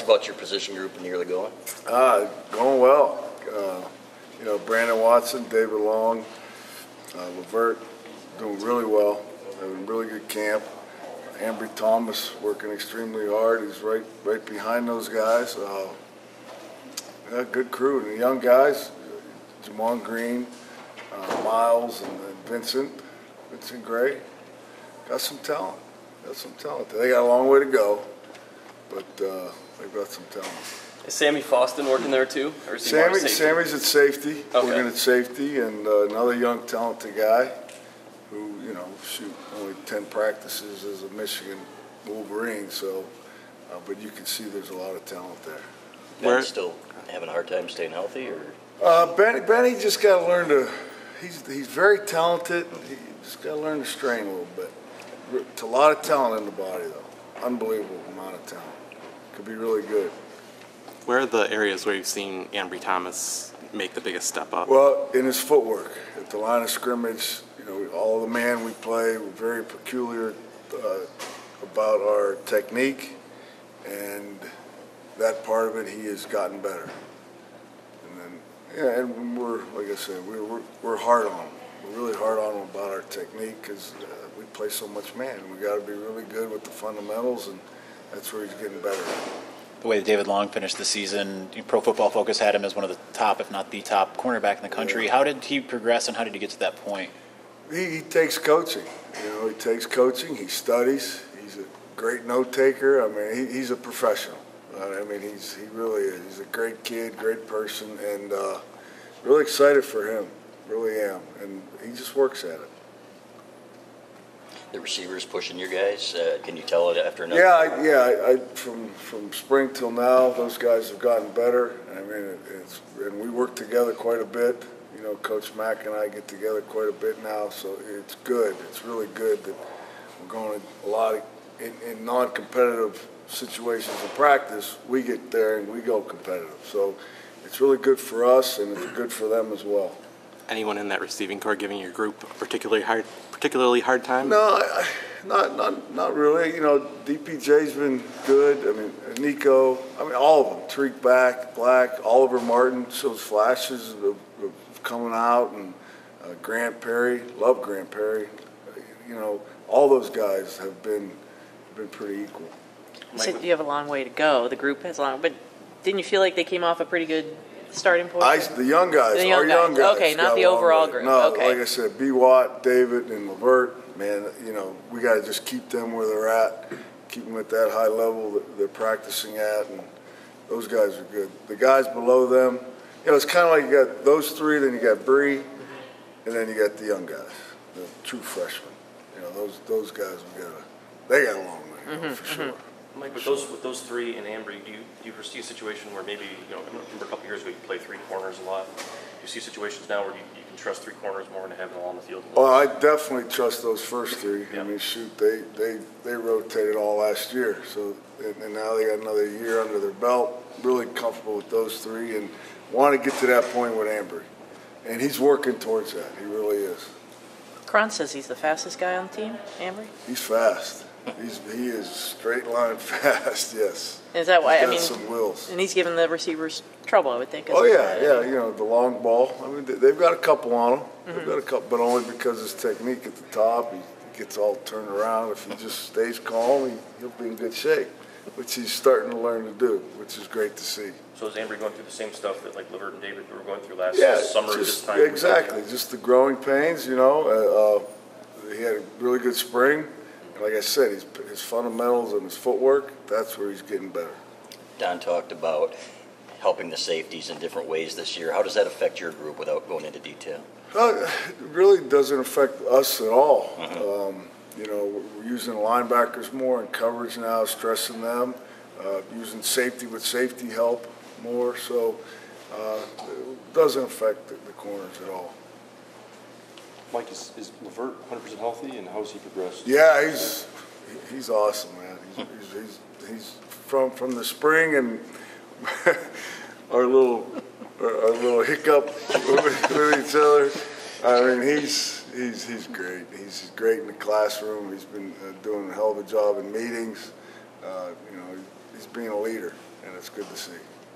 about your position group in the early going? Going well. Brandon Watson, David Long, Levert doing really well. Having a really good camp. Ambry Thomas working extremely hard. He's right behind those guys. Good crew. And the young guys, Jamon Green, Miles, and Vincent Gray. Got some talent. They got a long way to go, but they've got some talent. Is Sammy Foston working there too? Or is he more safety? Sammy's at safety, okay. Working at safety, and another young, talented guy who, only 10 practices as a Michigan Wolverine, so, but you can see there's a lot of talent there. Ben's still having a hard time staying healthy, or? Benny just got to learn to, he's very talented, he just got to learn to strain a little bit. It's a lot of talent in the body, though. Unbelievable amount of talent. Could be really good. Where are the areas where you've seen Ambry Thomas make the biggest step up? Well, in his footwork. At the line of scrimmage, all the man we play, we're very peculiar about our technique, and that part of it, he has gotten better. And then, and we're, like I said, we're hard on him. We're really hard on him about our technique because we play so much man. We got to be really good with the fundamentals, and that's where he's getting better. The way that David Long finished the season, Pro Football Focus had him as one of the top, if not the top, cornerback in the country. Yeah. How did he progress, and how did he get to that point? He takes coaching. He takes coaching. He studies. He's a great note taker. I mean, he's a professional. I mean, he really is. He's a great kid, great person, and really excited for him. Really am, and he just works at it. The receivers pushing your guys. Can you tell it after another? Yeah. From spring till now, those guys have gotten better. I mean, and we work together quite a bit. Coach Mack and I get together quite a bit now, so it's good. It's really good that we're going a lot in non-competitive situations in practice. We get there and we go competitive. So it's really good for us, and it's good for them as well. Anyone in that receiving corps giving your group a particularly hard time? No, not really. DPJ's been good. I mean, Nico. I mean, all of them. Tariq Black, Oliver Martin shows flashes of coming out, and Grant Perry. Love Grant Perry. All those guys have been pretty equal. You said you have a long way to go. The group has long, but didn't you feel like they came off a pretty good starting point? The young guys. Our young guys. Okay, not the overall group. No, okay. Like I said, B. Watt, David, and Levert, man, we got to just keep them where they're at, keep them at that high level that they're practicing at, and those guys are good. The guys below them, it's kind of like you got those three, then you got Bree, and then you got the young guys, the true freshmen. Those guys, they got a long way to go, for sure. Mike, with those three and Ambry, do you foresee a situation where maybe, I remember a couple years ago you played three corners a lot. Do you see situations now where you can trust three corners more and have them all on the field? Well, I definitely trust those first three. Yeah. I mean, shoot, they rotated all last year, so and now they got another year under their belt. Really comfortable with those three, and want to get to that point with Ambry, and he's working towards that. He really is. Cron says he's the fastest guy on the team, Ambry? He's fast. He is straight line fast, yes. Is that why? He's got some wheels. And he's giving the receivers trouble, I would think. Oh yeah. The long ball. I mean, they've got a couple on him. They've got a couple, but only because his technique at the top. He gets all turned around. If he just stays calm, he'll be in good shape, which he's starting to learn to do, which is great to see. So is Ambry going through the same stuff that like Levert and David were going through last summer this time? Exactly. Just the growing pains. He had a really good spring. Like I said, his fundamentals and his footwork, that's where he's getting better. Don talked about helping the safeties in different ways this year. How does that affect your group without going into detail? It really doesn't affect us at all. We're using linebackers more in coverage now, stressing them, using safety with safety help more. So it doesn't affect the corners at all. Mike, is Levert 100% healthy, and how has he progressed? Yeah, he's awesome, man. He's from the spring, and our little hiccup with each other. I mean, he's great. He's great in the classroom. He's been doing a hell of a job in meetings. He's being a leader, and it's good to see.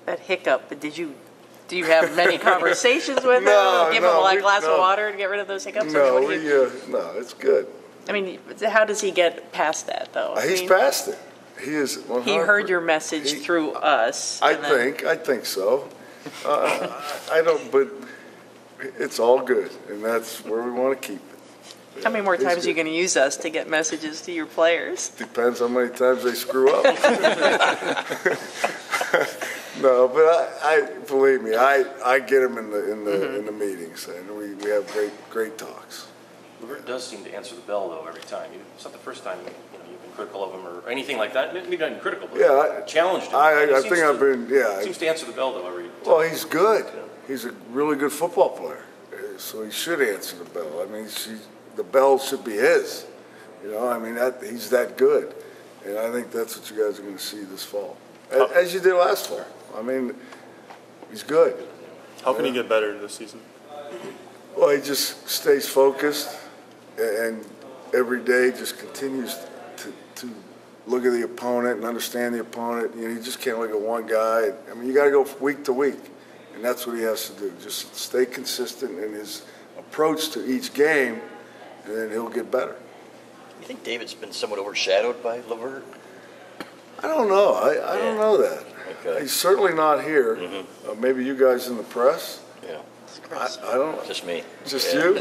That hiccup, but do you have many conversations with No, him? Give no, him a we- glass no. of water to get rid of those hiccups? No, Or what do you- no, it's good. I mean, how does he get past that, though? I He's mean, past it. He is 100%. He heard your message through us. I and then- think so. I don't, but it's all good, and that's where we want to keep it. How many more He's times are you good. going to use us to get messages to your players? Depends how many times they screw up. No, but I believe me, I get him in the meetings, and we have great talks. Levert does seem to answer the bell, though, every time. It's not the first time you've been critical of him or anything like that. Maybe not even critical, but Yeah, challenged him. I He think seems I've to- been, yeah. Seems to answer the bell, though, every time. Well, he's good. He's a really good football player, so he should answer the bell. I mean, the bell should be his. You know, I mean, he's that good, and I think that's what you guys are going to see this fall, as you did last fall. I mean, he's good. How can he get better this season? Well, he just stays focused, and every day just continues to look at the opponent and understand the opponent. You know, you just can't look at one guy. I mean, you got to go week to week, and that's what he has to do. Just stay consistent in his approach to each game, and then he'll get better. You think David's been somewhat overshadowed by Levert? I don't know. I don't know that. Okay. He's certainly not here. Maybe you guys in the press. Yeah. I don't. Just me. Just Yeah. you?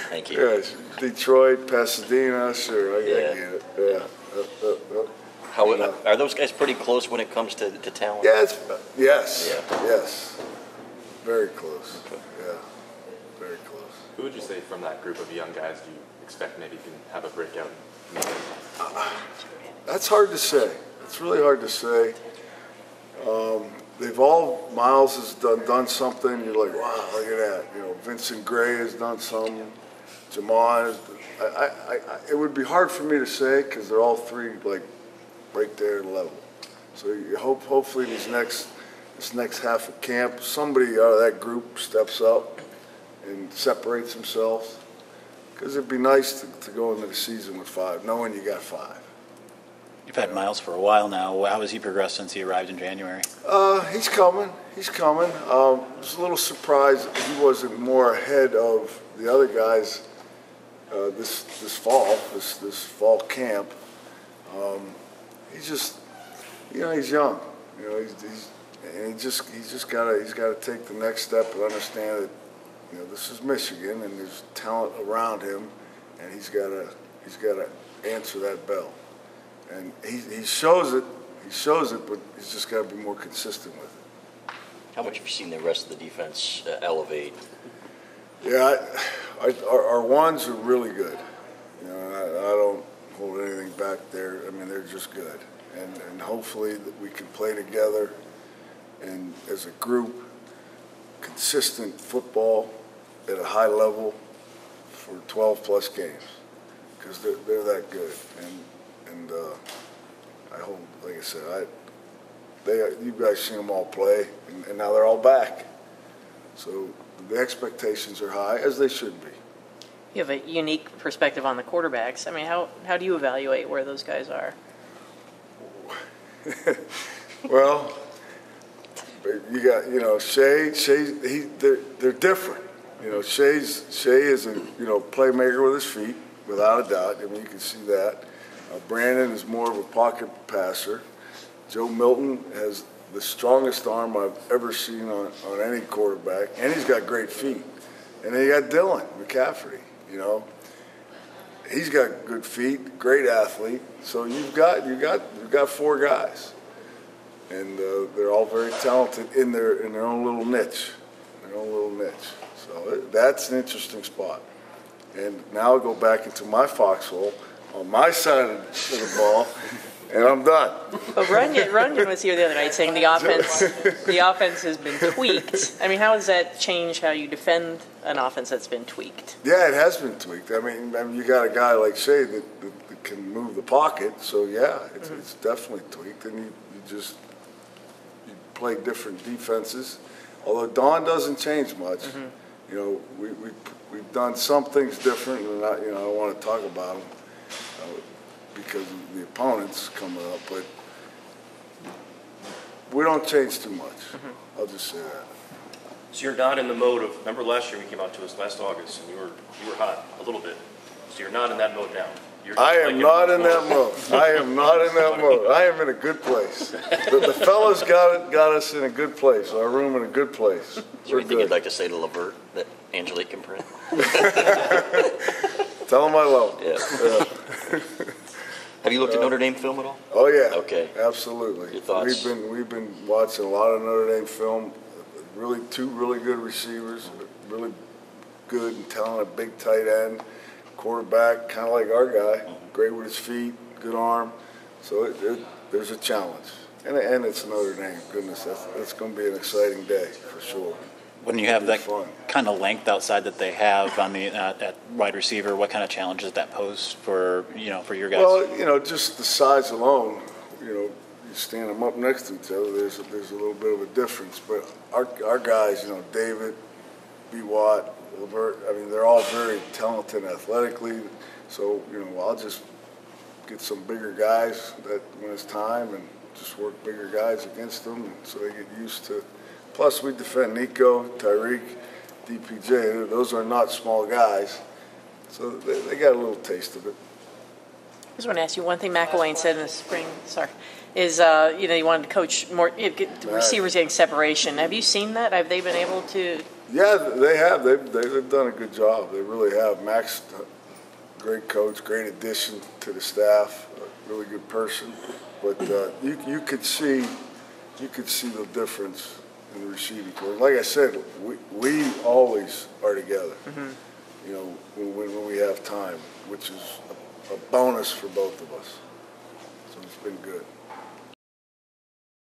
Thank you. Yes. Detroit, Pasadena. Sure, I get it. Yeah. How are those guys pretty close when it comes to talent? Yeah, yes, Yeah. yes, very close. Yeah, very close. Who would you say from that group of young guys do you expect maybe can have a breakout? That's hard to say. It's really hard to say. Miles has done something. You're like, wow, look at that. You know, Vincent Gray has done something. Jamon. It would be hard for me to say because they're all three like right there level. So you hopefully this next half of camp, somebody out of that group steps up and separates themselves. Because it'd be nice to go into the season with 5, knowing you got 5. You've had Miles for a while now. How has he progressed since he arrived in January? He's coming. I was a little surprised he wasn't more ahead of the other guys this fall camp. He's just, he's young. He's just got to take the next step and understand that, this is Michigan and there's talent around him, and he's got to answer that bell. And he shows it, but he's just got to be more consistent with it. How much have you seen the rest of the defense elevate? Yeah, our ones are really good. I don't hold anything back there. I mean, they're just good. And hopefully that we can play together and as a group, consistent football at a high level for 12-plus games because they're that good. And I hope, like I said, you guys seen them all play, and now they're all back. So the expectations are high, as they should be. You have a unique perspective on the quarterbacks. I mean, how do you evaluate where those guys are? Well, you got, Shea, they're different. Shea is a, playmaker with his feet, without a doubt. I mean, you can see that. Brandon is more of a pocket passer. Joe Milton has the strongest arm I've ever seen on any quarterback, and he's got great feet. And then you got Dylan McCaffrey, He's got good feet, great athlete. So you've got 4 guys. And they're all very talented in their own little niche. So that's an interesting spot. And now I'll go back into my foxhole on my side of the ball, and I'm done. But Runyon was here the other night saying the offense has been tweaked. I mean, how does that change how you defend an offense that's been tweaked? Yeah, it has been tweaked. I mean you got a guy like Shea that can move the pocket, so yeah, it's definitely tweaked, and you play different defenses. Although Don doesn't change much, we've done some things different, and I don't want to talk about them because of the opponents coming up. But we don't change too much. I'll just say that. So you're not in the mode of, remember last year we came out to us last August and you were hot a little bit. So you're not in that mode now. I am not in that mode. I am not in that mode. I am in a good place. The fellas got us in a good place. Our room in a good place. Is there anything you'd like to say to Levert that Angelique can print? Tell him I love him. Yeah. Have you looked at Notre Dame film at all? Oh yeah. Okay. Absolutely. Your thoughts? We've been watching a lot of Notre Dame film. Really, two really good receivers, really good and talented big tight end, quarterback, kind of like our guy, great with his feet, good arm. So there's a challenge, and it's Notre Dame. Goodness, that's going to be an exciting day for sure. When you have that fun. kind of length outside that they have on the at wide receiver, what kind of challenges that pose for your guys? Well, just the size alone, you stand them up next to each other. There's a little bit of a difference, but our guys, David, B. Watt, Levert, I mean, they're all very talented athletically. So I'll just get some bigger guys that when it's time, and just work bigger guys against them, so they get used to. Plus, we defend Nico, Tyreek, DPJ. Those are not small guys, so they got a little taste of it. I just want to ask you one thing McElwain said in the spring, is you wanted to coach more, get the receivers getting separation. Have you seen that? Have they been able to? Yeah, they have. They've done a good job. They really have. Max, great coach, great addition to the staff, a really good person. But you could see the difference in the receiving corps. Like I said, we always are together. When we have time, which is a bonus for both of us. So it's been good.